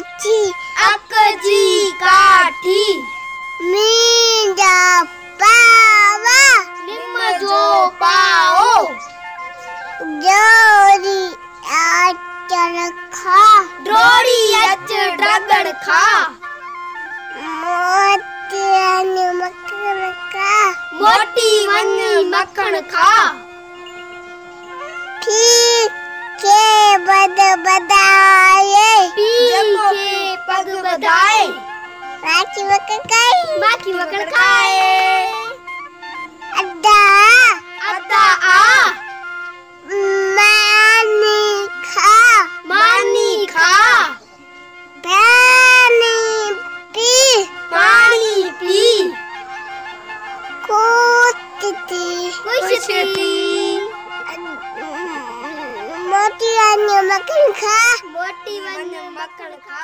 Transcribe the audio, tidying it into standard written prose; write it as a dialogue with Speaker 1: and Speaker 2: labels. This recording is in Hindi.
Speaker 1: माची
Speaker 2: अकजी काठी
Speaker 1: मींजा पावा
Speaker 2: निम जो पाओ
Speaker 1: जोरी आचर खा
Speaker 2: डोरी अच ड्रगड़ खा
Speaker 1: मोतियन मक्खन खा
Speaker 2: मोटी वन मक्खन खा
Speaker 1: ठीक के बधाए
Speaker 2: पी के पग बधाए
Speaker 1: माची मक्खन
Speaker 2: खाए
Speaker 1: अद्दा
Speaker 2: अता आ मानी खा
Speaker 1: पानी
Speaker 2: पी
Speaker 1: कुछ मोती वन मक्खन खा
Speaker 2: मोटी वन मक्खन खा।